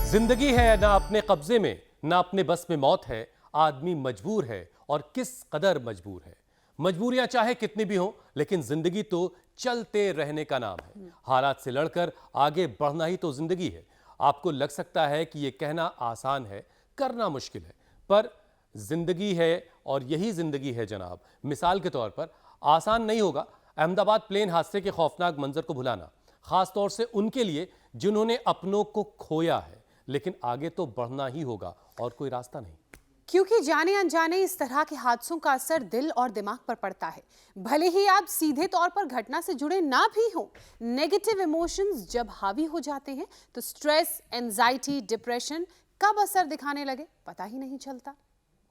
जिंदगी है ना अपने कब्जे में, ना अपने बस में मौत है। आदमी मजबूर है और किस कदर मजबूर है। मजबूरियां चाहे कितनी भी हो, लेकिन जिंदगी तो चलते रहने का नाम है। हालात से लड़कर आगे बढ़ना ही तो जिंदगी है। आपको लग सकता है कि यह कहना आसान है, करना मुश्किल है, पर जिंदगी है और यही जिंदगी है जनाब। मिसाल के तौर पर आसान नहीं होगा अहमदाबाद प्लेन हादसे के खौफनाक मंजर को भुलाना, खासतौर से उनके लिए जिन्होंने अपनों को खोया है। लेकिन आगे तो बढ़ना ही होगा और कोई रास्ता नहीं, क्योंकि जाने अनजाने इस तरह के हादसों का असर दिल और दिमाग पर पड़ता है। भले ही आप सीधे तौर पर घटना से जुड़े ना भी हो, नेगेटिव इमोशंस जब हावी हो जाते हैं तो स्ट्रेस, एंजाइटी, डिप्रेशन कब असर दिखाने लगे पता ही नहीं चलता।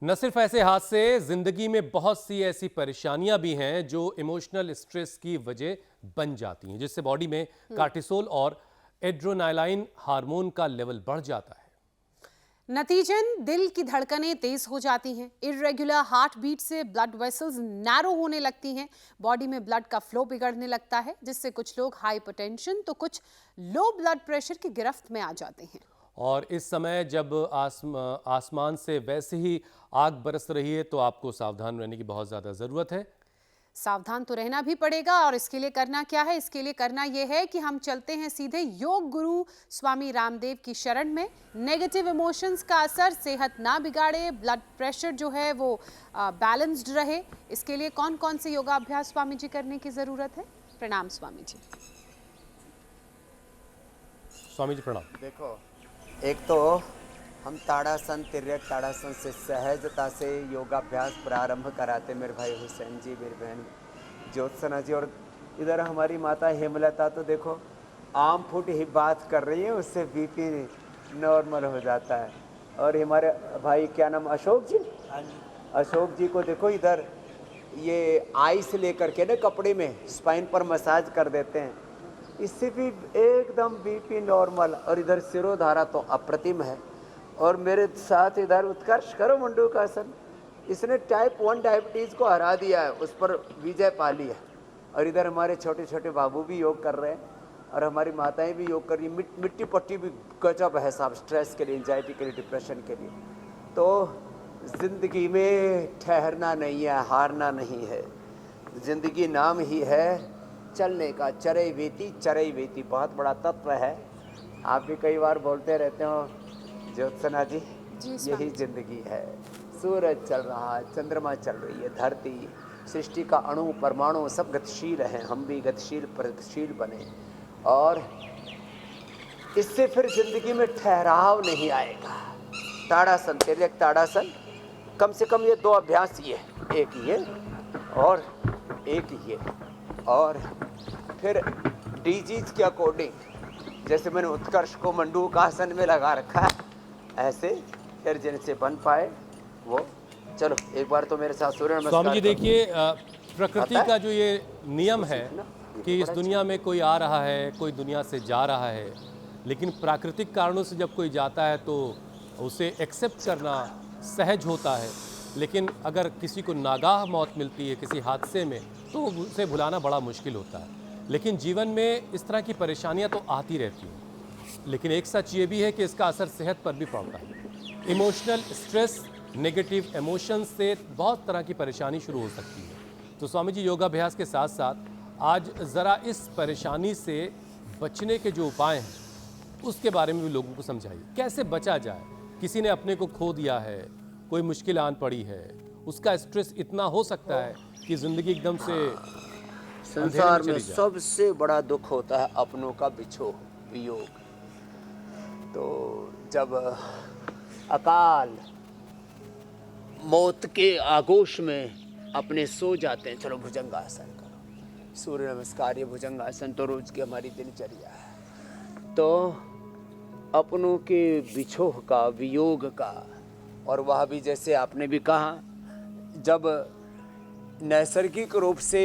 न सिर्फ ऐसे हादसे, जिंदगी में बहुत सी ऐसी परेशानियां भी हैं जो इमोशनल स्ट्रेस की वजह बन जाती हैं, जिससे बॉडी में कार्टिसोल और एड्रेनालाइन हार्मोन का लेवल बढ़ जाता है। नतीजन दिल की धड़कनें तेज हो जाती हैं, इर्रेगुलर हार्ट बीट से ब्लड वेसल्स नैरो होने लगती हैं, बॉडी में ब्लड का फ्लो बिगड़ने लगता है, जिससे कुछ लोग हाइपरटेंशन तो कुछ लो ब्लड प्रेशर की गिरफ्त में आ जाते हैं। और इस समय जब आसमान से वैसे ही आग बरस रही है तो आपको सावधान रहने की बहुत ज़्यादा ज़रूरत है। सावधान तो रहना भी पड़ेगा, और इसके लिए करना क्या है? इसके लिए करना यह है कि हम चलते हैं सीधे योग गुरु स्वामी रामदेव की शरण में। नेगेटिव इमोशंस का असर सेहत ना बिगाड़े, ब्लड प्रेशर जो है वो बैलेंस्ड रहे, इसके लिए कौन कौन से योगाभ्यास स्वामी जी करने की जरूरत है? प्रणाम स्वामी जी। स्वामी जी प्रणाम। देखो, एक तो हम ताड़ासन, तिर्यक ताड़ासन से सहजता से योगाभ्यास प्रारंभ कराते। मेरे भाई हुसैन जी, मेरी बहन ज्योत्सना जी, और इधर हमारी माता हेमलता तो देखो आम फुट ही बात कर रही है, उससे बीपी नॉर्मल हो जाता है। और हमारे भाई क्या नाम, अशोक जी, अशोक जी को देखो इधर ये आइस लेकर के ना कपड़े में स्पाइन पर मसाज कर देते हैं, इससे भी एकदम बीपी नॉर्मल। और इधर सिरोधारा तो अप्रतिम है। और मेरे साथ इधर उत्कर्ष करो मंडूकासन, इसने टाइप 1 डायबिटीज़ को हरा दिया है, उस पर विजय पा ली है। और इधर हमारे छोटे छोटे बाबू भी योग कर रहे हैं, और हमारी माताएं भी योग कर रही हैं। मिट्टी पट्टी भी गजब है साहब, स्ट्रेस के लिए, एंजाइटी के लिए, डिप्रेशन के लिए। तो ज़िंदगी में ठहरना नहीं है, हारना नहीं है। ज़िंदगी नाम ही है चलने का, चरई वेती बहुत बड़ा तत्व है। आप भी कई बार बोलते रहते हो ज्योत्सना जी, यही जिंदगी है। सूरज चल रहा है, चंद्रमा चल रही है, धरती, सृष्टि का अणु परमाणु सब गतिशील हैं, हम भी गतिशील प्रगतिशील बने। और इससे फिर जिंदगी में ठहराव नहीं आएगा। ताड़ासन, तिर्यक ताड़ासन, कम से कम ये 2 अभ्यास, ये एक ये और एक ये, और फिर डिजीज के अकॉर्डिंग, जैसे मैंने उत्कर्ष को मंडूकासन में लगा रखा है, ऐसे फिर जिनसे बन पाए वो। चलो एक बार तो मेरे साथ सूर्य नमस्कार। स्वामी जी देखिए, प्रकृति का जो ये नियम है कि इस दुनिया में कोई आ रहा है, कोई दुनिया से जा रहा है, लेकिन प्राकृतिक कारणों से जब कोई जाता है तो उसे एक्सेप्ट करना सहज होता है। लेकिन अगर किसी को नागाह मौत मिलती है किसी हादसे में, तो उसे भुलाना बड़ा मुश्किल होता है। लेकिन जीवन में इस तरह की परेशानियां तो आती रहती हैं, लेकिन एक सच ये भी है कि इसका असर सेहत पर भी पड़ता है। इमोशनल स्ट्रेस, नेगेटिव इमोशंस से बहुत तरह की परेशानी शुरू हो सकती है। तो स्वामी जी योगाभ्यास के साथ साथ आज ज़रा इस परेशानी से बचने के जो उपाय हैं उसके बारे में भी लोगों को समझाइए, कैसे बचा जाए। किसी ने अपने को खो दिया है, कोई मुश्किल आन पड़ी है, उसका स्ट्रेस इतना हो सकता है कि ज़िंदगी एकदम से संसार में सबसे बड़ा दुख होता है अपनों का वियोग। तो जब अकाल मौत के आगोश में अपने सो जाते हैं, चलो भुजंगासन करो, सूर्य नमस्कार, ये भुजंगासन तो रोज की हमारी दिनचर्या है। तो अपनों के विछोह का, वियोग का, और वह भी जैसे आपने भी कहा, जब नैसर्गिक रूप से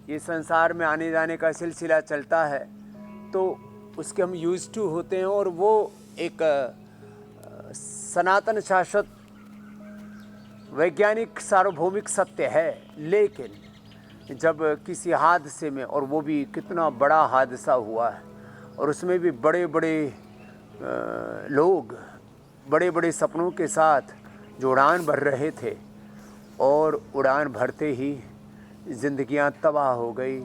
ये संसार में आने जाने का सिलसिला चलता है तो उसके हम यूज टू होते हैं, और वो एक सनातन शाश्वत वैज्ञानिक सार्वभौमिक सत्य है। लेकिन जब किसी हादसे में, और वो भी कितना बड़ा हादसा हुआ है, और उसमें भी बड़े बड़े लोग बड़े बड़े सपनों के साथ जो उड़ान भर रहे थे और उड़ान भरते ही ज़िंदगियां तबाह हो गई।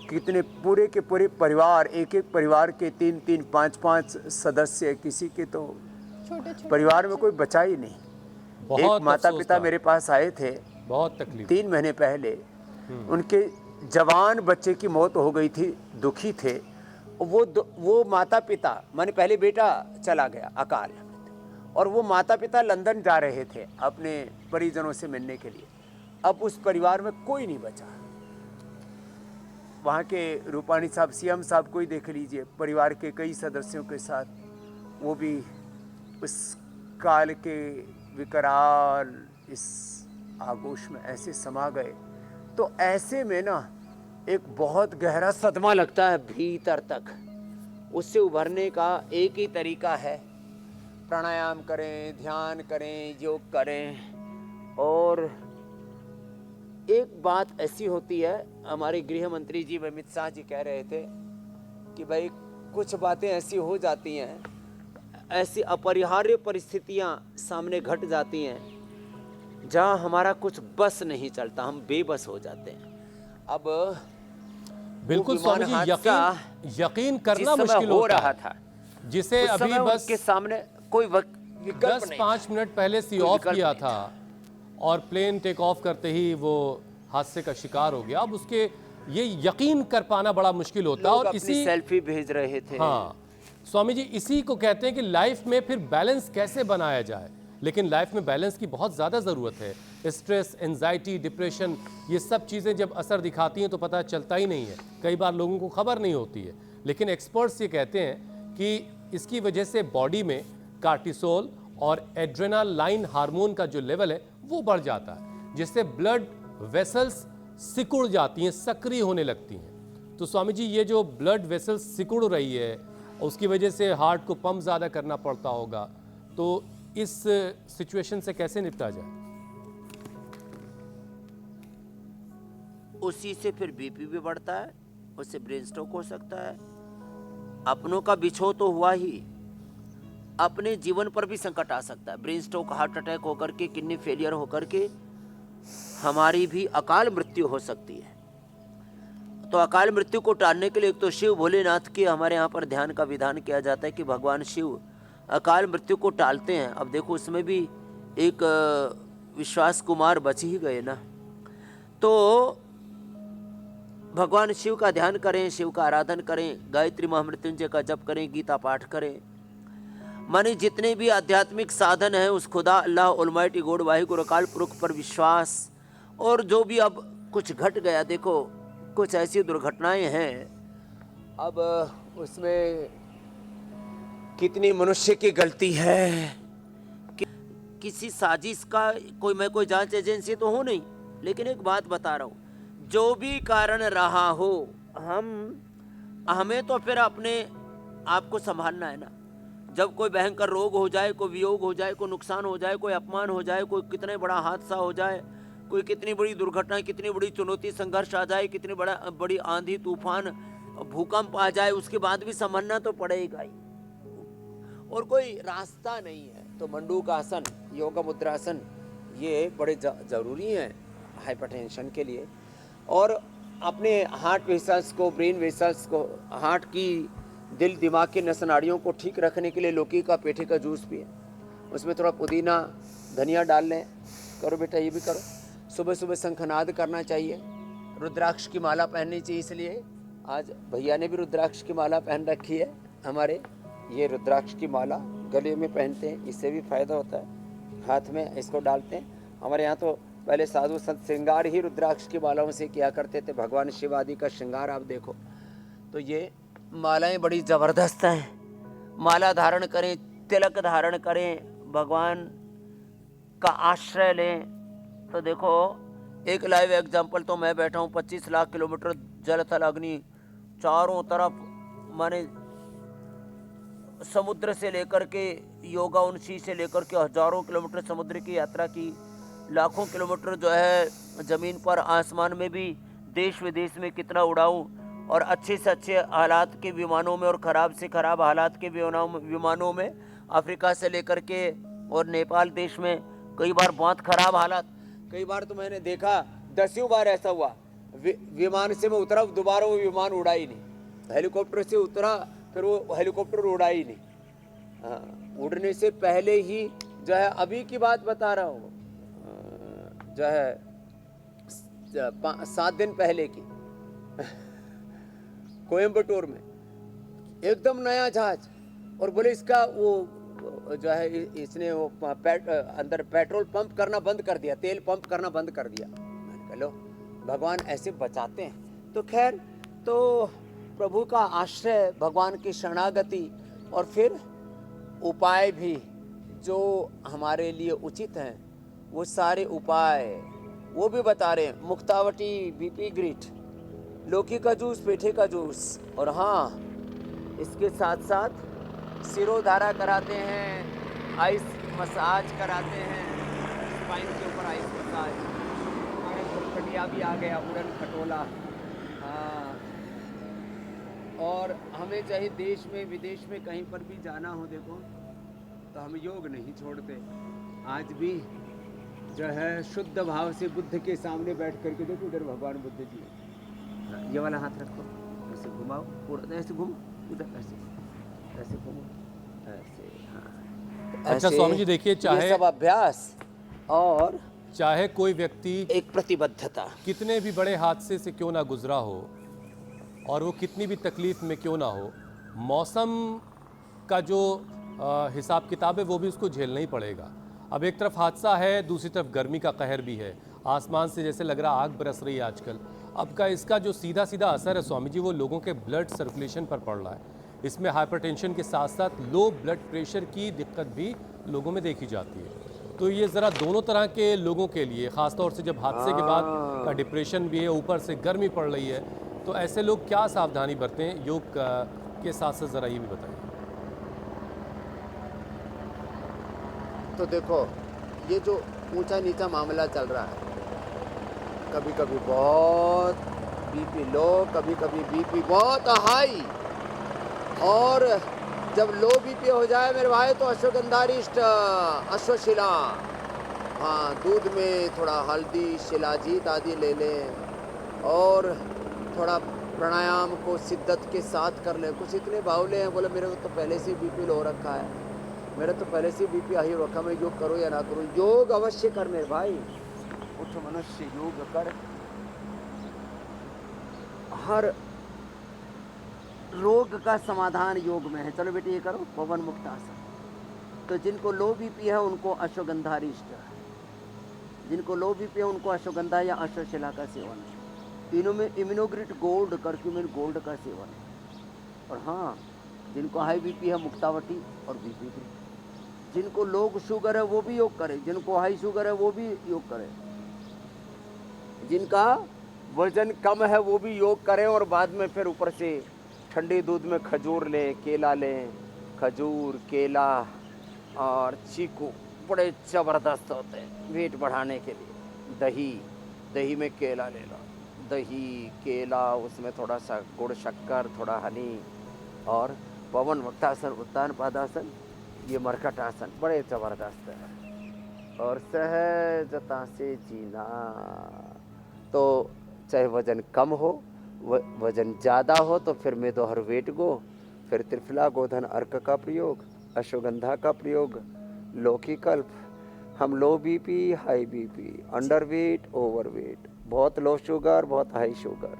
कितने पूरे के पूरे परिवार, एक एक परिवार के 3-3, 5-5 सदस्य, किसी के तो परिवार में कोई बचा ही नहीं। एक बहुत माता अफसोस पिता था। मेरे पास आए थे बहुत तकलीफ। 3 महीने पहले, उनके जवान बच्चे की मौत हो गई थी, दुखी थे। वो माता पिता, माने पहले बेटा चला गया अकाल, और वो माता पिता लंदन जा रहे थे अपने परिजनों से मिलने के लिए। अब उस परिवार में कोई नहीं बचा। वहाँ के रूपाणी साहब, सीएम साहब को ही देख लीजिए, परिवार के कई सदस्यों के साथ वो भी उस काल के विकराल इस आगोश में ऐसे समा गए। तो ऐसे में ना एक बहुत गहरा सदमा लगता है भीतर तक। उससे उभरने का एक ही तरीका है, प्राणायाम करें, ध्यान करें, योग करें। और एक बात ऐसी होती है, हमारे गृह मंत्री जी अमित शाह जी कह रहे थे कि भाई कुछ बातें ऐसी हो जाती हैं, ऐसी अपरिहार्य परिस्थितियां सामने घट जाती हैं जहां हमारा कुछ बस नहीं चलता, हम बेबस हो जाते हैं। अब बिल्कुल स्वामी जी, यकीन करना मुश्किल हो होता रहा है, था, जिसे उस अभी समय बस उनके सामने कोई विकल्प नहीं 10-5 मिनट पहले सी कोई ऑफ विकल्प किया नहीं था और प्लेन टेक ऑफ करते ही वो हादसे का शिकार हो गया। अब उसके ये यकीन कर पाना बड़ा मुश्किल होता है। लोग और अपनी इसी सेल्फी भेज रहे थे। हाँ स्वामी जी, इसी को कहते हैं कि लाइफ में फिर बैलेंस कैसे बनाया जाए। लेकिन लाइफ में बैलेंस की बहुत ज़्यादा ज़रूरत है। स्ट्रेस, एंजाइटी, डिप्रेशन, ये सब चीज़ें जब असर दिखाती हैं तो पता चलता ही नहीं है, कई बार लोगों को खबर नहीं होती है। लेकिन एक्सपर्ट्स ये कहते हैं कि इसकी वजह से बॉडी में कार्टिसोल और एड्रेनालाइन हार्मोन का जो लेवल है वो बढ़ जाता है, जिससे ब्लड वेसल्स सिकुड़ जाती हैं, सक्रिय होने लगती हैं। तो स्वामी जी, ये जो ब्लड वेसल्स सिकुड़ रही है उसकी वजह से हार्ट को पंप ज़्यादा करना पड़ता होगा, तो इस सिचुएशन से कैसे निपटा जाए? उसी से फिर बीपी भी बढ़ता है, उससे ब्रेन स्ट्रोक हो सकता है। अपनों का बिछो तो हुआ ही, अपने जीवन पर भी संकट आ सकता है। ब्रेन स्ट्रोक, हार्ट अटैक होकर के, किडनी फेलियर होकर के हमारी भी अकाल मृत्यु हो सकती है। तो अकाल मृत्यु को टालने के लिए एक तो शिव भोलेनाथ के हमारे यहाँ पर ध्यान का विधान किया जाता है कि भगवान शिव अकाल मृत्यु को टालते हैं। अब देखो, उसमें भी एक विश्वास कुमार बच ही गए ना। तो भगवान शिव का ध्यान करें, शिव का आराधन करें, गायत्री महामृत्युंजय का जप करें, गीता पाठ करें। माने जितने भी आध्यात्मिक साधन हैं उस खुदा अल्लाह ऑलमाइटी गॉड वाहिगुरु अकाल पुरख पर विश्वास। और जो भी अब कुछ घट गया, देखो कुछ ऐसी दुर्घटनाएं हैं, अब उसमें कितनी मनुष्य की गलती है। किसी साजिश का कोई जांच एजेंसी तो हो नहीं, लेकिन एक बात बता रहा हूँ, जो भी कारण रहा हो, हमें तो फिर अपने आप को संभालना है ना। जब कोई भयंकर रोग हो जाए, कोई वियोग हो जाए, कोई नुकसान हो जाए, कोई अपमान हो जाए, कोई कितने बड़ा हादसा हो जाए, कोई कितनी बड़ी दुर्घटना, कितनी बड़ी चुनौती, संघर्ष आ जाए, कितनी बड़ी आंधी तूफान, भूकंप आ जाए, उसके बाद भी संभलना तो पड़ेगा ही, और कोई रास्ता नहीं है। तो मंडूक आसन, योगा मुद्रासन, ये बड़े जरूरी हैं हाइपरटेंशन के लिए। और अपने हार्ट वेसल्स को, ब्रेन वेसल्स को, हार्ट की, दिल दिमाग के नस नाड़ियों को ठीक रखने के लिए लौकी का, पेठे का जूस पिए, उसमें थोड़ा पुदीना धनिया डाल लें। करो बेटा, ये भी करो। सुबह सुबह शंखनाद करना चाहिए, रुद्राक्ष की माला पहननी चाहिए। इसलिए आज भैया ने भी रुद्राक्ष की माला पहन रखी है हमारे। ये रुद्राक्ष की माला गले में पहनते हैं, इससे भी फायदा होता है। हाथ में इसको डालते हैं। हमारे यहाँ तो पहले साधु संत श्रृंगार ही रुद्राक्ष की मालाओं से किया करते थे। भगवान शिव आदि का श्रृंगार आप देखो, तो ये मालाएं बड़ी ज़बरदस्त हैं। माला धारण करें, तिलक धारण करें, भगवान का आश्रय लें। तो देखो, एक लाइव एग्जाम्पल तो मैं बैठा हूँ, 25 लाख किलोमीटर जल थल अग्नि, चारों तरफ माने समुद्र से लेकर के योगा उनसी से लेकर के हजारों किलोमीटर समुद्र की यात्रा की, लाखों किलोमीटर जो है ज़मीन पर, आसमान में भी, देश विदेश में कितना उड़ाऊँ, और अच्छे से अच्छे हालात के विमानों में और ख़राब से ख़राब हालात के विमानों में अफ्रीका से लेकर के और नेपाल देश में कई बार बहुत ख़राब हालात। कई बार तो मैंने देखा 10 बार ऐसा हुआ, विमान से मैं उतरा, दोबारा वो विमान उड़ा ही नहीं। हेलीकॉप्टर से उतरा, फिर वो हेलीकॉप्टर उड़ा ही नहीं। हाँ, उड़ने से पहले ही जो है, अभी की बात बता रहा हूँ, जो है 7 दिन पहले की कोयम्बटूर में एकदम नया जहाज, और बोले इसका वो जो है इसने वो अंदर पेट्रोल पंप करना बंद कर दिया, तेल पंप करना बंद कर दिया। मैंने कहा लो, भगवान ऐसे बचाते हैं। तो खैर, तो प्रभु का आश्रय, भगवान की शरणागति, और फिर उपाय भी जो हमारे लिए उचित हैं, वो सारे उपाय वो भी बता रहे हैं। मुक्तावटी, बीपी ग्रिट, लौकी का जूस, पेठे का जूस, और हाँ, इसके साथ साथ सिरोधारा कराते हैं, आइस मसाज कराते हैं, स्पाइन के ऊपर आइस मसाज। हमारे खटिया भी आ गया, उड़न खटोला। हाँ, और हमें चाहे देश में विदेश में कहीं पर भी जाना हो, देखो, तो हम योग नहीं छोड़ते। आज भी जो है शुद्ध भाव से बुद्ध के सामने बैठ करके देखो, इधर भगवान बुद्ध जी, ये वाला हाथ रखो, ऐसे घुमाओ, पूरा ऐसे घूमो, उधर ऐसे घूमो, ऐसे। हाँ, अच्छा स्वामी जी, देखिए, चाहे सब अभ्यास और चाहे कोई व्यक्ति एक प्रतिबद्धता कितने भी बड़े हादसे से क्यों ना गुजरा हो और वो कितनी भी तकलीफ में क्यों ना हो, मौसम का जो हिसाब किताब है वो भी उसको झेलना ही पड़ेगा। अब एक तरफ हादसा है, दूसरी तरफ गर्मी का कहर भी है, आसमान से जैसे लग रहा आग बरस रही है आजकल। अब का इसका जो सीधा सीधा असर है स्वामी जी, वो लोगों के ब्लड सर्कुलेशन पर पड़ रहा है। इसमें हाइपरटेंशन के साथ साथ लो ब्लड प्रेशर की दिक्कत भी लोगों में देखी जाती है। तो ये ज़रा दोनों तरह के लोगों के लिए, ख़ासतौर से जब हादसे के बाद का डिप्रेशन भी है, ऊपर से गर्मी पड़ रही है, तो ऐसे लोग क्या सावधानी बरतें योग के साथ साथ, ज़रा ये भी बताइए। तो देखो, ये जो ऊंचा नीचा मामला चल रहा है, कभी कभी बहुत बीपी लो, कभी कभी बीपी बहुत हाई, और जब लो बीपी हो जाए मेरे भाई, तो अश्वगंधारिष्ट, अश्वशिला, हाँ, दूध में थोड़ा हल्दी, शिलाजीत आदि ले लें, और थोड़ा प्राणायाम को शिद्दत के साथ कर लें। कुछ इतने बावले हैं, बोले मेरे को तो पहले से बीपी लो रखा है, मेरा तो पहले से बीपी हाई रखा, मैं योग करो या ना करूँ। योग अवश्य कर मेरे भाई, उठ मनुष्य योग कर। हर रोग का समाधान योग में है। चलो बेटी ये करो, पवन मुक्तासन। तो जिनको लो बीपी है उनको अश्वगंधारिष्ट, जिनको लो बीपी है उनको अश्वगंधा या अश्वशिला का सेवन है। तीनों में इम्यूनोग्रिट गोल्ड, कर्क्यूमिन गोल्ड का सेवन है। और हाँ, जिनको हाई बीपी है मुक्तावटी और बीपी ग्रिट। जिनको लो शुगर है वो भी योग करें, जिनको हाई शुगर है वो भी योग करें, जिनका वजन कम है वो भी योग करें, और बाद में फिर ऊपर से ठंडे दूध में खजूर लें, केला लें। खजूर, केला और चीकू बड़े ज़बरदस्त होते हैं वेट बढ़ाने के लिए। दही, दही में केला ले लो, दही, केला, उसमें थोड़ा सा गुड़, शक्कर, थोड़ा हनी, और पवन मुक्तासन, उत्तान पादासन, ये मरकट आसन बड़े ज़बरदस्त है। और सहजता से जीना, तो चाहे वजन कम हो, वजन ज़्यादा हो, तो फिर में दोहर वेट गो, फिर त्रिफला गोधन अर्क का प्रयोग, अश्वगंधा का प्रयोग, लौकी कल्प। हम लो BP, high BP, under weight, over weight, बहुत लो शुगर, बहुत हाई शुगर।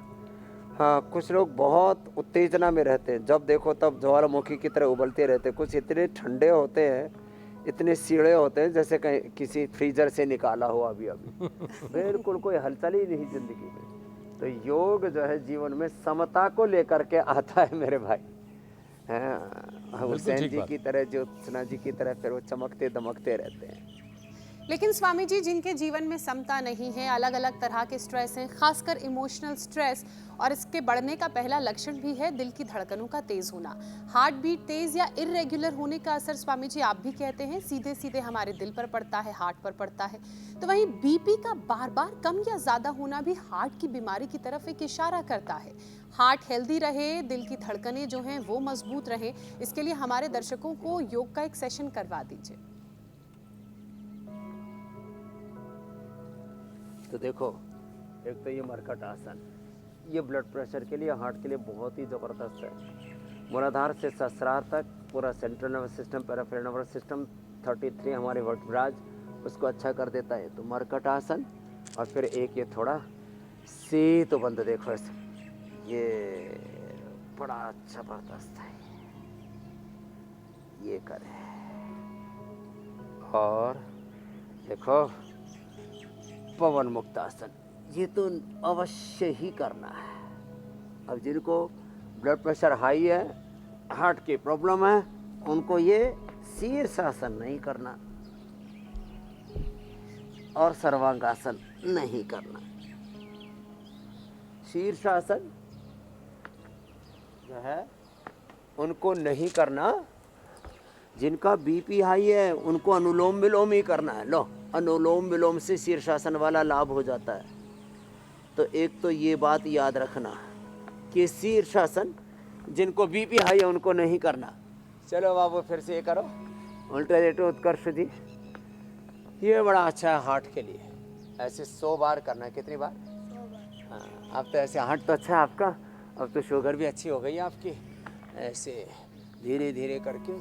हाँ, कुछ लोग बहुत उत्तेजना में रहते हैं, जब देखो तब ज्वालामुखी की तरह उबलते रहते हैं। कुछ इतने ठंडे होते हैं, इतने सीढ़े होते हैं जैसे कहीं किसी फ्रीजर से निकाला हो अभी अभी। बिल्कुल कोई हलचल ही नहीं जिंदगी में। तो योग जो है जीवन में समता को लेकर के आता है मेरे भाई। हाँ, हुसैन जी की तरह, ज्योत्सना जी की तरह फिर वो चमकते दमकते रहते हैं। लेकिन स्वामी जी, जिनके जीवन में समता नहीं है, अलग अलग तरह के स्ट्रेस हैं, खासकर इमोशनल स्ट्रेस, और इसके बढ़ने का पहला लक्षण भी है दिल की धड़कनों का तेज होना। हार्ट बीट तेज या इरेगुलर होने का असर स्वामी जी आप भी कहते हैं सीधे सीधे हमारे दिल पर पड़ता है, हार्ट पर पड़ता है। तो वहीं बीपी का बार बार कम या ज्यादा होना भी हार्ट की बीमारी की तरफ एक इशारा करता है। हार्ट हेल्दी रहे, दिल की धड़कनें जो हैं वो मजबूत रहे, इसके लिए हमारे दर्शकों को योग का एक सेशन करवा दीजिए। तो देखो, एक तो ये मरकट आसन, ये ब्लड प्रेशर के लिए, हार्ट के लिए बहुत ही ज़बरदस्त है। मूलाधार से सहस्रार तक पूरा central nervous system, peripheral nervous system, 33 हमारे वर्टिब्राज, उसको अच्छा कर देता है। तो मरकट आसन, और फिर एक ये थोड़ा सी तो बंद देखो ऐसे, ये बड़ा ज़बरदस्त है, ये करें। और देखो पवन मुक्त आसन, ये तो अवश्य ही करना है। अब जिनको ब्लड प्रेशर हाई है, हार्ट की प्रॉब्लम है, उनको ये शीर्षासन नहीं करना और सर्वांगासन नहीं करना। शीर्षासन जो है उनको नहीं करना। जिनका बीपी हाई है उनको अनुलोम विलोम ही करना है। लो, अनुलोम विलोम से शीर्षासन वाला लाभ हो जाता है। तो एक तो ये बात याद रखना कि शीर्षासन जिनको बीपी हाई है उनको नहीं करना। चलो बाबू, फिर से ये करो, अल्टरनेटिव उत्कर्ष जी, ये बड़ा अच्छा है हार्ट के लिए। ऐसे 100 बार करना है। कितनी बार? 100 बार। हाँ, अब तो ऐसे हार्ट तो अच्छा है आपका, अब तो शुगर भी अच्छी हो गई है आपकी। ऐसे धीरे धीरे करके,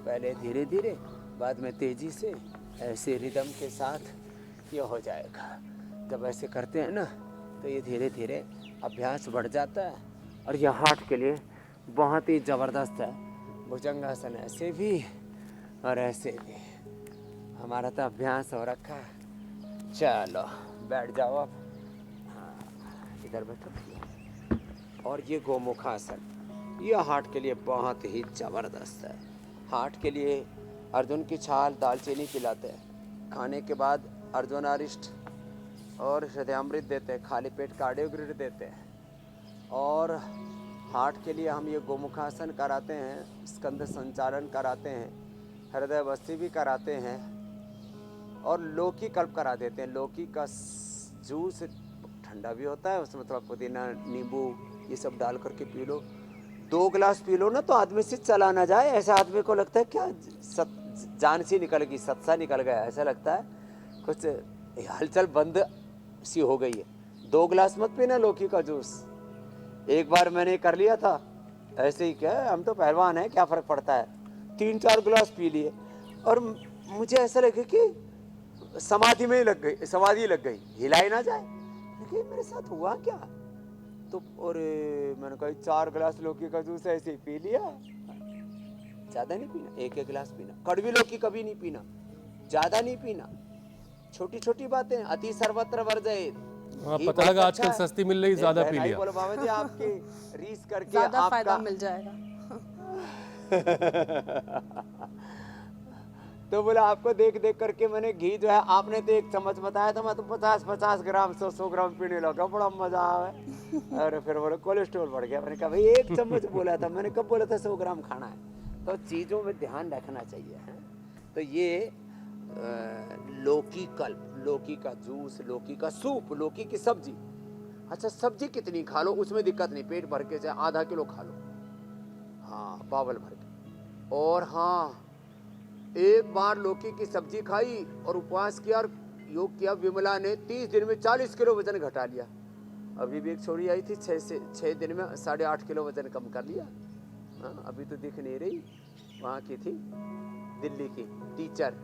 पहले धीरे धीरे, बाद में तेज़ी से, ऐसे रिदम के साथ ये हो जाएगा। जब ऐसे करते हैं ना तो ये धीरे धीरे अभ्यास बढ़ जाता है। और यह हार्ट के लिए बहुत ही ज़बरदस्त है। भुजंगासन ऐसे भी और ऐसे भी, हमारा तो अभ्यास हो रखा है। चलो बैठ जाओ आप, हाँ इधर बैठो। और ये गोमुखासन, यह हार्ट के लिए बहुत ही ज़बरदस्त है। हार्ट के लिए अर्जुन की छाल, दालचीनी पिलाते हैं, खाने के बाद अर्जुनारिष्ट और हृदयामृत देते हैं, खाली पेट कार्डियोग्रिड देते हैं। और हार्ट के लिए हम ये गोमुखासन कराते हैं, स्कंद संचालन कराते हैं, हृदय बस्ती भी कराते हैं, और लौकी कल्प करा देते हैं। लौकी का जूस ठंडा भी होता है, उसमें थोड़ा पुदीना, नींबू ये सब डाल करके पी लो। 2 गिलास पी लो ना तो आदमी से चला ना जाए। ऐसा आदमी को लगता है क्या जान सी निकल गई, सत्सा निकल गया, ऐसा लगता है कुछ हलचल बंद सी हो गई है। 2 गिलास मत पीना लौकी का जूस। एक बार मैंने कर लिया था ऐसे ही, क्या हम तो पहलवान हैं, क्या फ़र्क पड़ता है। 3-4 गिलास पी लिए और मुझे ऐसा लगे कि समाधि में ही लग गई, समाधि लग गई, हिलाई ना जाए। लेकिन मेरे साथ हुआ क्या, तो और मैंने कहा 4 गिलास लौकी का जूस ऐसे ही पी लिया। ज़्यादा नहीं पीना, 1-1 गिलास पीना। कड़वी लौकी कभी नहीं पीना, ज़्यादा नहीं पीना। छोटी छोटी बातें, अति सर्वत्र वर्जयेत। पता लगा आजकल सस्ती मिल रही, ज़्यादा पी लिया। बोलो बाबा जी, आपके रीस करके ज़्यादा फायदा मिल जाएगा। तो बोला आपको देख देख करके मैंने घी जो है, आपने तो 1 चम्मच बताया था, मैं तो 50-50 ग्राम 100-100 ग्राम पीने लगा, बड़ा मजा आया। अरे फिर बोले कोलेस्ट्रॉल बढ़ गया। मैंने कहा भाई 1 चम्मच बोला था, मैंने कब बोला था 100 ग्राम खाना है। तो चीज़ों में ध्यान रखना चाहिए है। तो ये लौकी कल्प, लौकी का जूस, लौकी का सूप, लौकी की सब्जी। अच्छा सब्जी कितनी खा लो उसमें दिक्कत नहीं, पेट भर के, चाहे आधा किलो खा लो, हाँ बावल भर के। और हाँ, एक बार लौकी की सब्जी खाई और उपवास किया और योग किया, विमला ने 30 दिन में 40 किलो वजन घटा लिया। अभी भी एक छोरी आई थी, 6 दिन में 8.5 किलो वजन कम कर लिया। हाँ, अभी तो दिख नहीं रही, वहाँ की थी, दिल्ली की टीचर।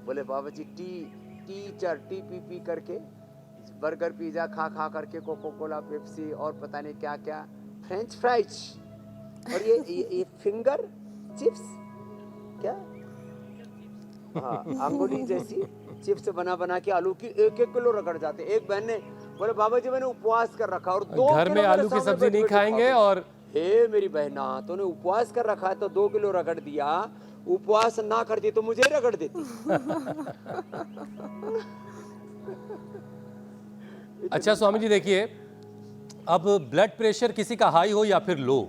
बोले बाबा जी टीचर टी पी करके, बर्गर पिज़्ज़ा खा करके, कोको कोला, पेप्सी और पता नहीं क्या क्या, फ्रेंच फ्राइज और ये फिंगर चिप्स, क्या हाँ अंगुली जैसी चिप्स बना के आलू की 1-1 किलो रगड़ जाते। एक बहन ने बोले बाबा जी मैंने उपवास कर रखा और 2 घर में आलू की सब्जी नहीं खाएंगे। और हे मेरी बहना, तूने उपवास कर रखा है तो 2 किलो रगड़ दिया, उपवास ना करती तो मुझे रगड़ देती। अच्छा स्वामी जी देखिए, अब ब्लड प्रेशर किसी का हाई हो या फिर लो,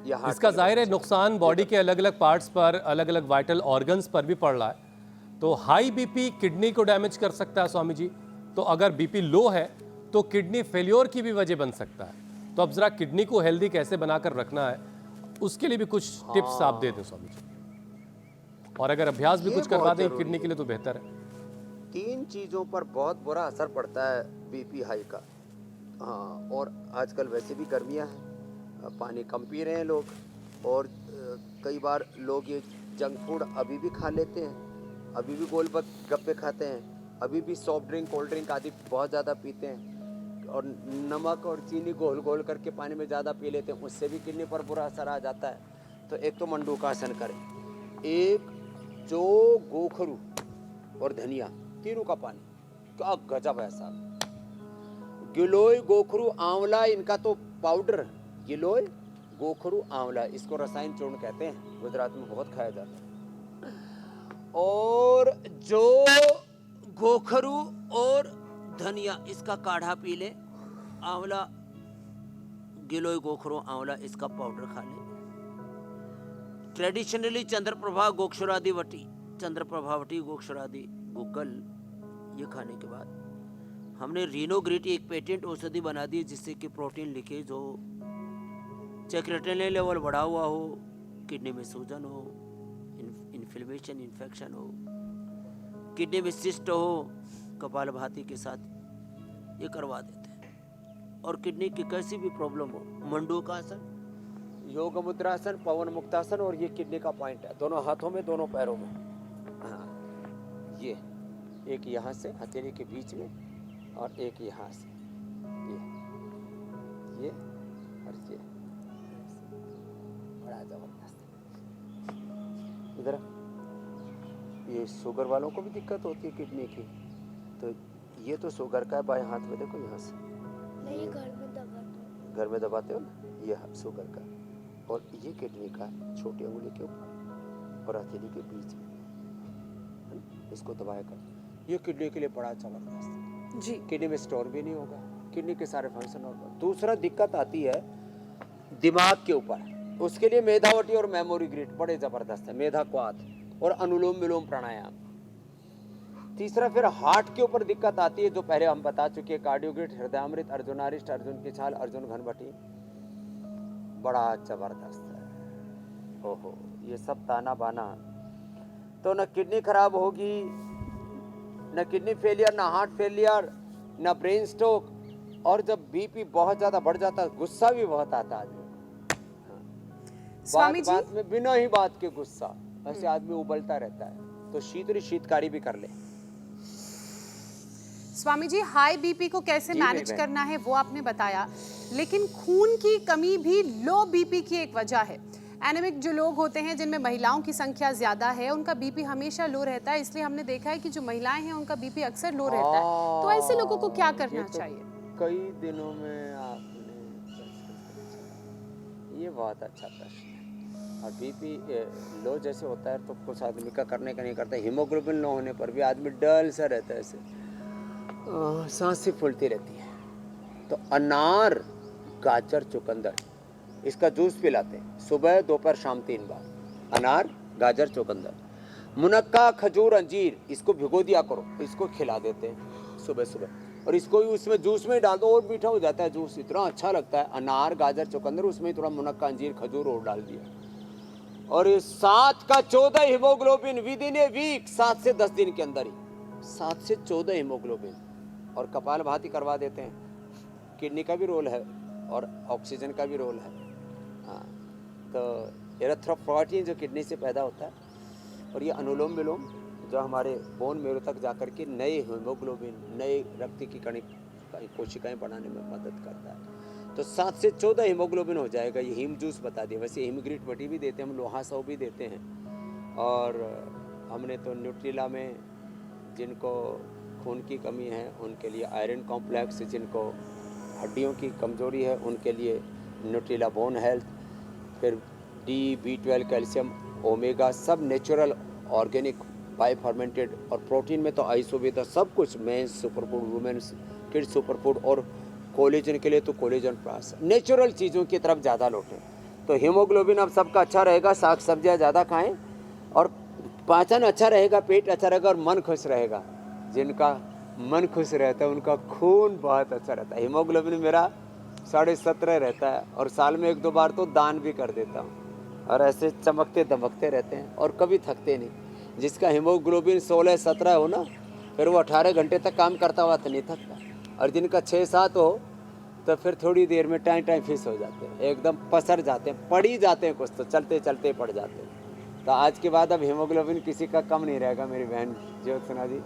या हार्ट इसका का जाहिर है नुकसान बॉडी के अलग अलग पार्ट्स पर, अलग अलग वाइटल ऑर्गन्स पर भी पड़ रहा है। तो हाई बीपी किडनी को डैमेज कर सकता है स्वामी जी, तो अगर बीपी लो है तो किडनी फेल्योर की भी वजह बन सकता है। तो अब जरा किडनी को हेल्दी कैसे बनाकर रखना है, उसके लिए भी कुछ टिप्स आप दे दें स्वामी जी, और अगर अभ्यास भी ये कुछ करवा बहुत दें जरूरी किडनी के है। लिए तो बेहतर है। 3 चीज़ों पर बहुत बुरा असर पड़ता है बीपी हाई का। हाँ, और आजकल वैसे भी गर्मियाँ हैं, पानी कम पी रहे हैं लोग, और कई बार लोग ये जंक फूड अभी भी खा लेते हैं, अभी भी गोलगप्पे खाते हैं, अभी भी सॉफ्ट ड्रिंक, कोल्ड ड्रिंक आदि बहुत ज़्यादा पीते हैं, और नमक और चीनी घोल घोल करके पानी में ज़्यादा पी लेते हैं, उससे भी किडनी पर बुरा असर आ जाता है। तो एक तो मंडूकासन करें, एक जो गोखरू और धनिया तीनों का पानी, क्या गजब है साहब। गिलोय, गोखरू, आंवला, इनका तो पाउडर, गिलोय, गोखरू, आंवला, इसको रसायन चूर्ण कहते हैं, गुजरात में बहुत खाया जाता है। और जो गोखरू और धनिया, इसका काढ़ा पी ले, आंवला, गिलोय, गोखरू, आंवला, इसका पाउडर खा ले। ट्रेडिशनली चंद्रप्रभा गोक्षरादि वटी, चंद्रप्रभा वटी गोक्षरादि गुग्गल, ये खाने के बाद हमने रीनोग्रिटी एक पेटेंट औषधि बना दी, जिससे कि प्रोटीन लीकेज हो, चाहे क्रिएटिनिन लेवल बढ़ा हुआ हो, किडनी में सूजन हो, इन्फ्लेमेशन, इन्फेक्शन हो, किडनी में सिस्ट हो, कपालभाति के साथ ये करवा देते हैं। और किडनी की कैसी भी प्रॉब्लम हो, मंडूकासन, योग मुद्रासन, पवन मुक्तासन, और ये किडनी का पॉइंट है, दोनों हाथों में, दोनों पैरों में। हाँ, ये एक यहाँ से हथेली के बीच में, और एक यहाँ से, ये और ये, बड़ा जबरदस्त। इधर ये शुगर वालों को भी दिक्कत होती है किडनी की, तो ये तो शुगर का है, बाएं हाथ में देखो, यहाँ से नहीं, घर में दबाते हो ना, ये शुगर का, और ये किडनी का छोटी उंगली के ऊपर और हथेली के बीच में, इसको दबाया कर। ये किडनी के लिए बड़ा जबरदस्त है जी। किडनी में स्टोन भी नहीं होगा, किडनी के सारे फंक्शन होगा। दूसरा दिक्कत आती है दिमाग के ऊपर, उसके लिए मेधावटी और मेमोरी ग्रिड बड़े जबरदस्त है, मेधा क्वाथ और अनुलोम विलोम प्राणायाम। तीसरा फिर हार्ट के ऊपर दिक्कत आती है, जो पहले हम बता चुके, कार्डियोग्रिड, हृदयामृत, अर्जुनारिष्ट, अर्जुन की छाल, अर्जुन घनबटी, बड़ा जबरदस्त है। ओहो, ये सब ताना बाना, तो न किडनी खराब होगी, न किडनी फेलियर, ना हार्ट फेलियर, ना ब्रेन स्ट्रोक, और जब बीपी बहुत ज्यादा बढ़ जाता है, गुस्सा भी बहुत आता है आदमी। स्वामी जी, बात में बिना ही बात के गुस्सा, ऐसे आदमी उबलता रहता है, तो शीतकारी भी कर ले। स्वामी जी, हाई बीपी को कैसे जी, मैनेज बहन। करना है वो आपने बताया, लेकिन खून की कमी भी लो बीपी की एक वजह है। एनीमिक जो लोग होते हैं, जिनमें महिलाओं की संख्या ज्यादा है, उनका बीपी हमेशा लो रहता है, इसलिए हमने देखा है कि जो महिलाएं हैं उनका बीपी अक्सर लो रहता है। तो ऐसे लोगों को क्या करना ये तो चाहिए? कई दिनों में आपने ये बहुत अच्छा प्रश्न है। और बीपी लो जैसे होता है तो कुछ आदमी का करने का नहीं करता, हीमोग्लोबिन लो होने पर भी आदमी डल सा रहता है, ऐसे सांस सी फूलती रहती है। तो अनार, गाजर, चुकंदर, इसका जूस पिलाते हैं सुबह, दोपहर, शाम 3 बार। अनार, गाजर, चुकंदर, मुनक्का, खजूर, अंजीर, इसको भिगो दिया करो, इसको खिला देते हैं सुबह सुबह, और इसको भी उसमें जूस में डाल दो, और मीठा हो जाता है जूस, इतना अच्छा लगता है। अनार, गाजर, चुकंदर, उसमें थोड़ा मुनक्का, अंजीर, खजूर और डाल दिया, और 7 का 14 haemoglobin within a week, 7 से 10 दिन के अंदर ही 7 से 14 हीमोग्लोबिन। और कपालभाति करवा देते हैं, किडनी का भी रोल है और ऑक्सीजन का भी रोल है। हाँ, तो एरिथ्रोपोइटिन जो किडनी से पैदा होता है, और ये अनुलोम विलोम जो हमारे बोन मेरो तक जाकर के नए हीमोग्लोबिन, नए रक्त की कोशिकाएं बनाने में मदद करता है। तो 7 से 14 हीमोग्लोबिन हो जाएगा। ये हीम जूस बता दिया, वैसे हीमग्रीट वटी भी देते हैं हम, लोहा सौ भी देते हैं, और हमने तो न्यूट्रिला में जिनको खून की कमी है उनके लिए आयरन कॉम्प्लेक्स, जिनको हड्डियों की कमजोरी है उनके लिए न्यूट्रिला बोन हेल्थ, फिर D, B12, कैल्शियम ओमेगा सब नेचुरल ऑर्गेनिक बाय फर्मेंटेड, और प्रोटीन में तो आइसोबेटा सब कुछ, men's super food, women's kids super food, और कोलेजन के लिए तो कोलेजन प्लस, नेचुरल चीज़ों की तरफ ज़्यादा लौटें तो हीमोग्लोबिन अब सबका अच्छा रहेगा। साग सब्जियाँ ज़्यादा खाएं और पाचन अच्छा रहेगा, पेट अच्छा रहेगा और मन खुश रहेगा। जिनका मन खुश रहता है उनका खून बहुत अच्छा रहता है। हीमोग्लोबिन मेरा 17.5 रहता है और साल में 1-2 बार तो दान भी कर देता हूँ, और ऐसे चमकते दमकते रहते हैं और कभी थकते नहीं। जिसका हीमोग्लोबिन 16-17 हो ना, फिर वो 18 घंटे तक काम करता हुआ तो नहीं थकता, और जिनका 6-7 हो तो फिर थोड़ी देर में टाइम फिस हो जाते हैं, एकदम पसर जाते हैं, पड़ ही जाते हैं, कुछ तो चलते चलते पड़ जाते हैं। तो आज के बाद अब हीमोग्लोबिन किसी का कम नहीं रहेगा। मेरी बहन ज्योत्सना जी,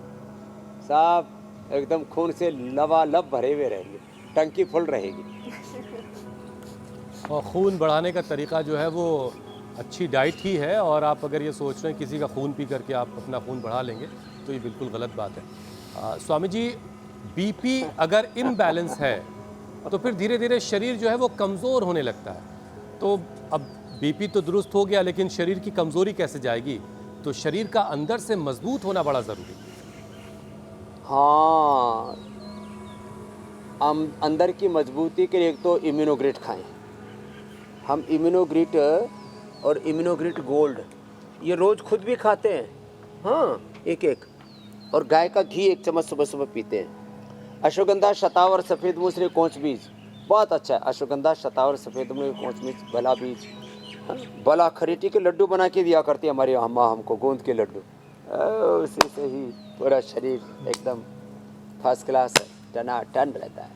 सब एकदम खून से लबालब भरे हुए रहेंगे, टंकी फुल रहेगी। और खून बढ़ाने का तरीका जो है वो अच्छी डाइट ही है, और आप अगर ये सोच रहे हैं किसी का खून पी करके आप अपना खून बढ़ा लेंगे तो ये बिल्कुल गलत बात है। स्वामी जी, बीपी अगर इम्बैलेंस है तो फिर धीरे धीरे शरीर जो है वो कमज़ोर होने लगता है। तो अब बीपी तो दुरुस्त हो गया, लेकिन शरीर की कमज़ोरी कैसे जाएगी? तो शरीर का अंदर से मजबूत होना बड़ा ज़रूरी है। हाँ, हम अंदर की मजबूती के लिए एक तो इम्यूनोग्रिट खाएं। हम इम्यूनोग्रिट और इम्यूनोग्रिट गोल्ड ये रोज़ खुद भी खाते हैं, हाँ, एक और गाय का घी 1 चम्मच सुबह सुबह पीते हैं। अश्वगंधा, शतावर, सफ़ेद मूसली, कोंच बीज बहुत अच्छा है। अश्वगंधा, शतावर, सफ़ेद मूसली, कोंच बीज, बला बीज, हाँ? बला खरीटी के लड्डू बना के दिया करती है हमारी अम्मा हमको, गोंद के लड्डू, उसी से ही पूरा शरीर एकदम फर्स्ट क्लास टनाटन रहता है।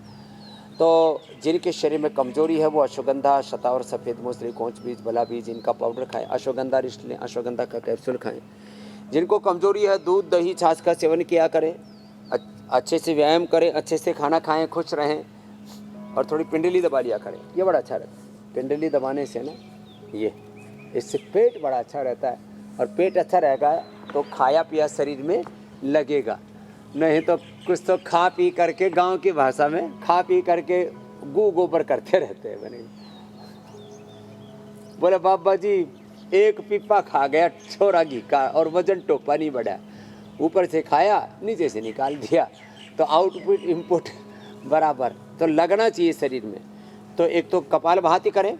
तो जिनके शरीर में कमजोरी है वो अश्वगंधा, शतावर, सफ़ेद मूसली, कोंच बीज, बला बीज इनका पाउडर खाएं। अश्वगंधा रिश्त लें, अश्वगंधा का कैप्सूल खाएं। जिनको कमजोरी है दूध, दही, छाछ का सेवन किया करें, अच्छे से व्यायाम करें, अच्छे से खाना खाएं, खुश रहें, और थोड़ी पिंडली दबा लिया करें, ये बड़ा अच्छा रहता है। पिंडली दबाने से ना ये इससे पेट बड़ा अच्छा रहता है, और पेट अच्छा रहेगा तो खाया पिया शरीर में लगेगा। नहीं तो कुछ तो खा पी करके, गांव की भाषा में खा पी करके गू गोबर करते रहते हैं। बने बोले बाबा जी 1 पीपा खा गया छोरा घी का और वजन टोपा नहीं बढ़ा, ऊपर से खाया नीचे से निकाल दिया, तो आउटपुट इनपुट बराबर तो लगना चाहिए शरीर में। तो एक तो कपालभाति करें,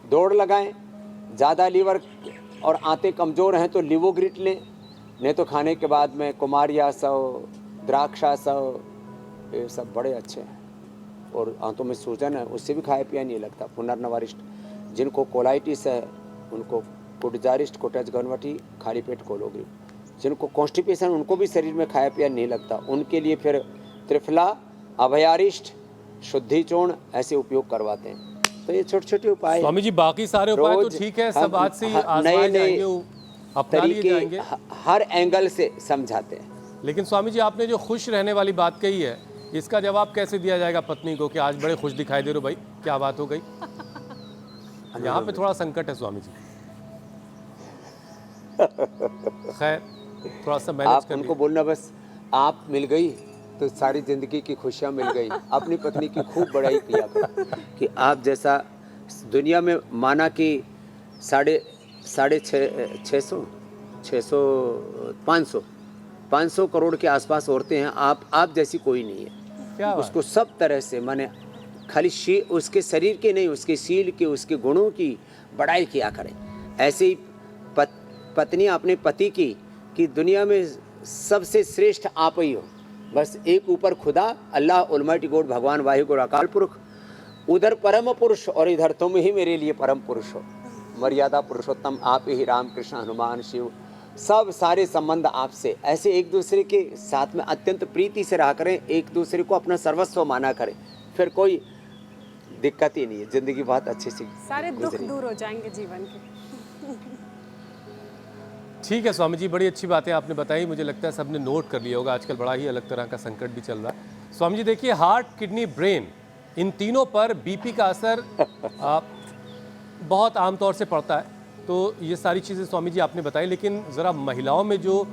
दौड़ लगाएं, ज़्यादा लीवर और आंतें कमज़ोर हैं तो लिवोग्रिट लें, नहीं तो खाने के बाद में कुमारियासव, द्राक्षासव, ये सब बड़े अच्छे हैं। और आंतों में सूजन है उससे भी खाया पिया नहीं लगता। पुनर्नवारिष्ट, जिनको कोलाइटिस है उनको कुटजारिष्ट, कोटज गनवटी, खाली पेट कोलोग्रिप, जिनको कॉन्स्टिपेशन उनको भी शरीर में खाया पिया नहीं लगता, उनके लिए फिर त्रिफला, अभयारिष्ट, शुद्धि चूर्ण ऐसे उपयोग करवाते हैं। तो ये छोटे छोटे उपाय। स्वामी जी, बाकी सारे उपाय तो ठीक है, सब आज से आजमाए जाएंगे, अपना लिए जाएंगे, हर एंगल से समझाते हैं। लेकिन स्वामी जी, आपने जो खुश रहने वाली बात कही है, इसका जवाब कैसे दिया जाएगा पत्नी को कि आज बड़े खुश दिखाई दे रहे हो भाई, क्या बात हो गई? यहाँ पे थोड़ा संकट है स्वामी जी। खैर, थोड़ा सा मैनेज आप उनको बोलना बस आप मिल गई तो सारी ज़िंदगी की खुशियाँ मिल गई। अपनी पत्नी की खूब बड़ाई किया करो कि आप जैसा दुनिया में माना कि 500 करोड़ के आसपास औरतें हैं, आप जैसी कोई नहीं है। क्या उसको सब तरह से माने खाली उसके शरीर के नहीं, उसके शील के, उसके गुणों की बड़ाई किया करें। ऐसे ही पत्नी अपने पति की कि दुनिया में सबसे श्रेष्ठ आप ही हो, बस एक ऊपर खुदा अल्लाह ऑलमाइटी गॉड, भगवान वाहिगुरु अकाल पुरुष, उधर परम पुरुष और इधर तुम ही मेरे लिए परम पुरुष हो। मर्यादा पुरुषोत्तम आप ही, राम कृष्ण हनुमान शिव, सब सारे संबंध आपसे। ऐसे एक दूसरे के साथ में अत्यंत प्रीति से रहा करें, एक दूसरे को अपना सर्वस्व माना करें, फिर कोई दिक्कत ही नहीं है, जिंदगी बहुत अच्छे से सारे दुख दूर हो जाएंगे जीवन के। ठीक है स्वामी जी, बड़ी अच्छी बातें आपने बताई, मुझे लगता है सबने नोट कर लिया होगा। आजकल बड़ा ही अलग तरह का संकट भी चल रहा है। स्वामी जी देखिए, हार्ट, किडनी, ब्रेन, इन तीनों पर बीपी का असर बहुत आमतौर से पड़ता है। तो ये सारी चीज़ें स्वामी जी आपने बताई, लेकिन ज़रा महिलाओं में जो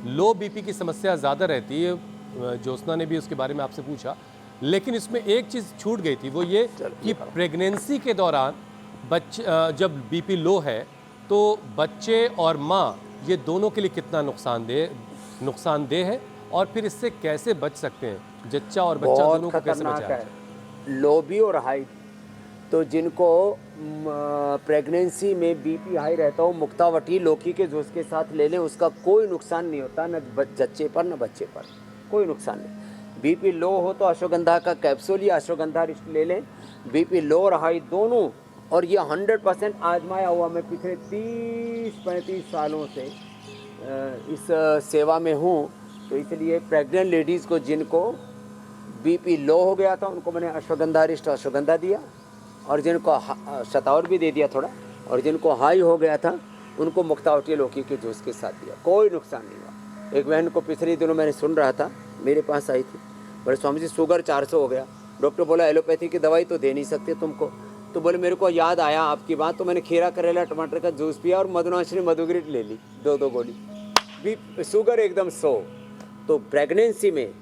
लो बीपी की समस्या ज़्यादा रहती है, ज्योत्सना ने भी उसके बारे में आपसे पूछा, लेकिन इसमें एक चीज़ छूट गई थी, वो ये कि प्रेगनेंसी के दौरान जब बीपी लो है तो बच्चे और माँ ये दोनों के लिए कितना नुकसानदेह है, और फिर इससे कैसे बच सकते हैं? जच्चा और बच्चा बहुत दोनों को कैसे खतरनाक बचाएं? है। लो भी और हाई, तो जिनको प्रेगनेंसी में बीपी हाई रहता हो, मुक्तावटी लौकी के जूस के साथ ले लें, उसका कोई नुकसान नहीं होता, न जच्चे पर न बच्चे पर, कोई नुकसान नहीं। बीपी लो हो तो अश्वगंधा का कैप्सूल या अश्वगंधा रिष्ट ले लें, बीपी लो और हाई दोनों। और ये 100% आजमाया हुआ, मैं पिछले 30-35 सालों से इस सेवा में हूँ, तो इसलिए प्रेग्नेंट लेडीज़ को जिनको बीपी लो हो गया था उनको मैंने अश्वगंधा रिष्ट अश्वगंधा दिया, और जिनको शतावर भी दे दिया थोड़ा, और जिनको हाई हो गया था उनको मुक्तावटी लौकी के जूस के साथ दिया, कोई नुकसान नहीं हुआ। एक बहन को पिछले दिनों मैंने सुन रहा था, मेरे पास आई थी, बोले स्वामी जी शुगर 400 हो गया, डॉक्टर बोला एलोपैथी की दवाई तो दे नहीं सकते तुमको। तो बोले मेरे को याद आया आपकी बात, तो मैंने खीरा करेला टमाटर का जूस पिया और मधुनाशिनी मधुग्रिट ले ली 2-2 गोली, भी शुगर एकदम 100। तो प्रेगनेंसी में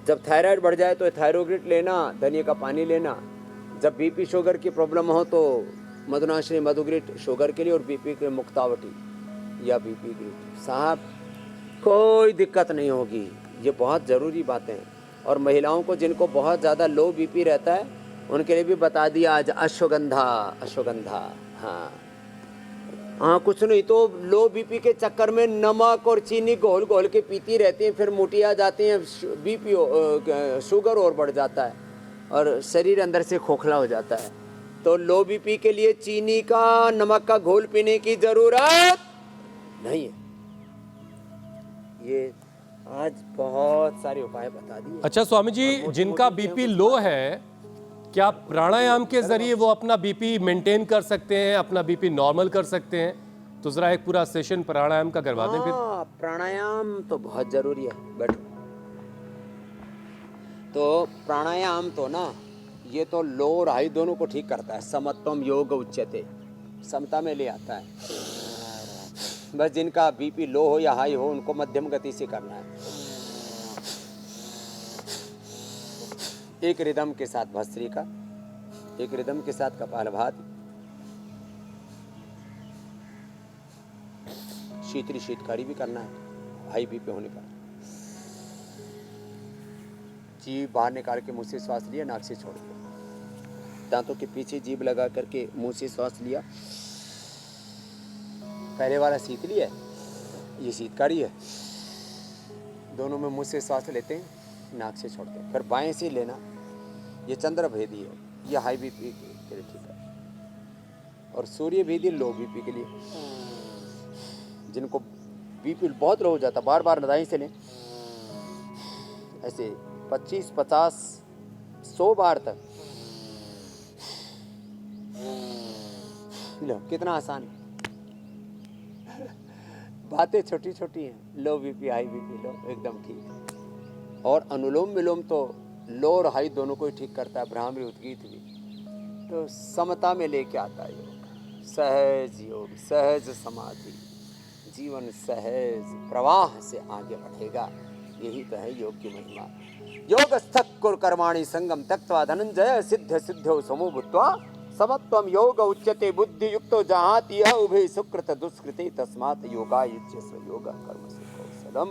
जब थायराइड बढ़ जाए तो थायरोग्रिट लेना, धनिया का पानी लेना। जब बीपी शुगर की प्रॉब्लम हो तो मधुनाशिनी मधुग्रिट शुगर के लिए, और बीपी के मुक्तावटी या बीपी ग्रिट। साहब कोई दिक्कत नहीं होगी, ये बहुत ज़रूरी बातें हैं। और महिलाओं को जिनको बहुत ज़्यादा लो बीपी रहता है उनके लिए भी बता दिया आज अश्वगंधा। हाँ कुछ नहीं तो लो बीपी के चक्कर में नमक और चीनी घोल घोल के पीती रहती हैं, फिर मोटी आ जाती हैं, बीपी शुगर और बढ़ जाता है और शरीर अंदर से खोखला हो जाता है। तो लो बीपी के लिए चीनी का नमक का घोल पीने की ज़रूरत नहीं है। ये आज बहुत सारे उपाय बता दिए। अच्छा स्वामी जी, जिनका बीपी लो है, क्या प्राणायाम के जरिए वो अपना बीपी मेंटेन कर सकते हैं, अपना बीपी नॉर्मल कर सकते हैं? तो जरा एक पूरा सेशन प्राणायाम का करवा दें फिर। प्राणायाम तो बहुत जरूरी है, बैठो। तो प्राणायाम तो ना, ये तो लो और हाई दोनों को ठीक करता है। समत्वम योग उच्यते, समता में ले आता है। बस जिनका बीपी लो हो या हाई हो उनको मध्यम गति से करना है। एक रिदम के साथ भस्त्रिका, एक रिदम के साथ कपालभाति, शीतली शीतकारी भी करना है हाई बीपी होने पर। जीभ बाहर निकाल के मुंह से श्वास लिया, नाक से छोड़ दिया, दांतों के पीछे जीभ लगा करके मुंह से श्वास लिया। पहले वाला शीतली है, ये शीतकारी है। दोनों में मुंह से श्वास लेते हैं, नाक से छोड़ते हैं। फिर बाएं से लेना, ये चंद्रभेदी है, ये हाई बीपी के लिए ठीक है। और सूर्य भेदी लो बीपी के लिए। जिनको बीपी बहुत लो हो जाता, बार बार दाएं से लें, ऐसे 25, 50, 100 बार तक। लो कितना आसान है। बातें छोटी छोटी हैं। लो बीपी हाई बीपी लो, एकदम ठीक है। और अनुलोम विलोम तो लो और हाई दोनों को ही ठीक करता है, भ्रामरी उद्गीत भी। तो समता में लेके आता है योग। सहज योग, सहज समाधि, जीवन सहज प्रवाह से आगे बढ़ेगा। यही तो है योग की महिमा। योगस्थः कुरु कर्माणि संगम त्यक्त्वा धनंजय सिद्ध सिद्धौ समो भूत्वा समत्वम योग उच्यते बुद्धि युक्तो जहाति यह उभे सुकृत दुष्कृते तस्मात् योगायुज्यस्व योगः कर्मसु कौशलम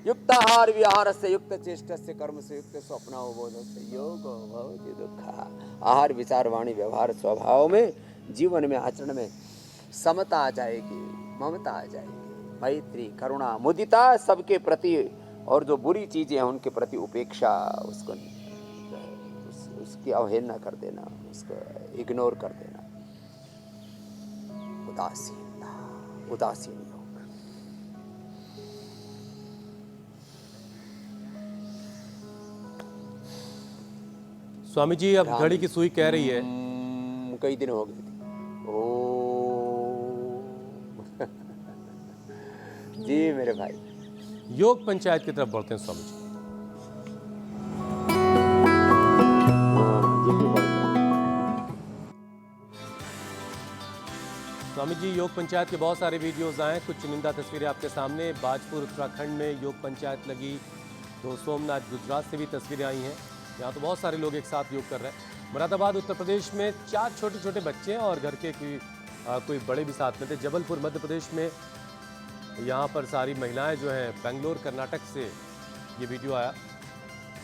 युक्ताहार विहारस्य युक्त चेष्टस्य कर्मसु युक्त स्वप्नो बोधस्य योगो भवति दुःखः। आहार विचार वाणी व्यवहार स्वभाव में, जीवन में, आचरण में समता आ जाएगी, ममता आ जाएगी, मैत्री करुणा मुदिता सबके प्रति, और जो बुरी चीजें हैं उनके प्रति उपेक्षा, उसकी अवहेलना कर देना, उसको इग्नोर कर देना। उदासीन योग। स्वामी जी अब घड़ी की सुई कह रही है कई दिन हो गए थे। जी मेरे भाई, योग पंचायत की तरफ बढ़ते हैं स्वामी जी। स्वामी जी, योग पंचायत के बहुत सारे वीडियोस आए, कुछ चुनिंदा तस्वीरें आपके सामने। बाजपुर उत्तराखंड में योग पंचायत लगी, तो सोमनाथ गुजरात से भी तस्वीरें आई हैं। यहाँ तो बहुत सारे लोग एक साथ योग कर रहे हैं। मुरादाबाद उत्तर प्रदेश में 4 छोटे छोटे बच्चे हैं और घर के कोई बड़े भी साथ में थे। जबलपुर मध्य प्रदेश में यहाँ पर सारी महिलाएं जो हैं, बेंगलोर कर्नाटक से ये वीडियो आया।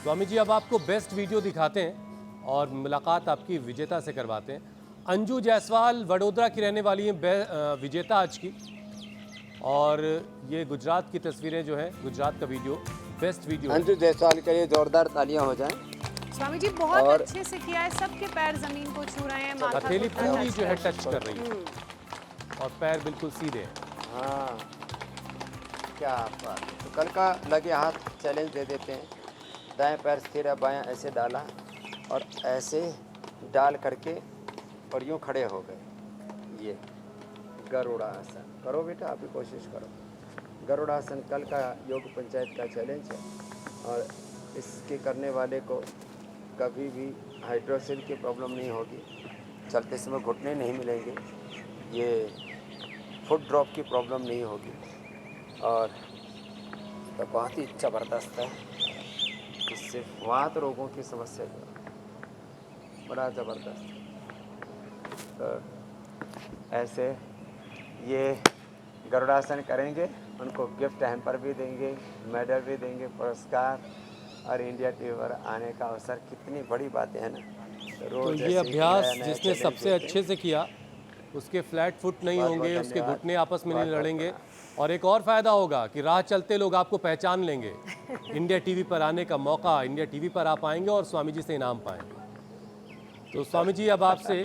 स्वामी जी अब आपको बेस्ट वीडियो दिखाते हैं और मुलाकात आपकी विजेता से करवाते हैं। अंजू जायसवाल वडोदरा की रहने वाली हैं विजेता आज की, और ये गुजरात की तस्वीरें जो हैं, गुजरात का वीडियो बेस्ट वीडियो है। अंजू जायसवाल के लिए जोरदार तालियां हो जाएं। स्वामी जी बहुत और- अच्छे से किया है, सबके पैर जमीन को छू रहे हैं, माथा हथेली को पूरी touch जो है कर- टच कर रही है और पैर बिल्कुल सीधे हैं। हाँ, क्या बात। तो कल का लगे हाथ चैलेंज दे देते हैं। दाएं पैर स्थिर है, बायां ऐसे डाला और ऐसे डाल करके और यूँ खड़े हो गए। ये गरुड़ासन करो बेटा, आप भी कोशिश करो। गरुड़ासन कल का योग पंचायत का चैलेंज है और इसके करने वाले को कभी भी हाइड्रोसिल की प्रॉब्लम नहीं होगी, चलते समय घुटने नहीं मिलेंगे, ये फुट ड्रॉप की प्रॉब्लम नहीं होगी, और तो बहुत ही ज़बरदस्त है। इससे वात रोगों की समस्या जो है, बड़ा ज़बरदस्त है। तो ऐसे ये गरुड़ासन करेंगे, उनको गिफ्ट हैम्पर भी देंगे, मेडल भी देंगे, पुरस्कार, और इंडिया टीवी पर आने का अवसर। कितनी बड़ी बातें हैं ना। तो रोज ये ऐसे अभ्यास नया नया जिसने चैलेंज सबसे देते अच्छे से किया उसके फ्लैट फुट नहीं बहुत बहुत होंगे, उसके धन्यवाद। घुटने आपस में नहीं बहुत बहुत लड़ेंगे, और एक और फायदा होगा कि राह चलते लोग आपको पहचान लेंगे। इंडिया टीवी पर आने का मौका, इंडिया टीवी पर आप आएंगे और स्वामी जी से इनाम पाएंगे। तो स्वामी जी अब आपसे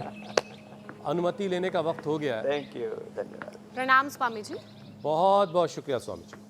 अनुमति लेने का वक्त हो गया है। थैंक यू, धन्यवाद। प्रणाम स्वामी जी। बहुत बहुत शुक्रिया स्वामी जी।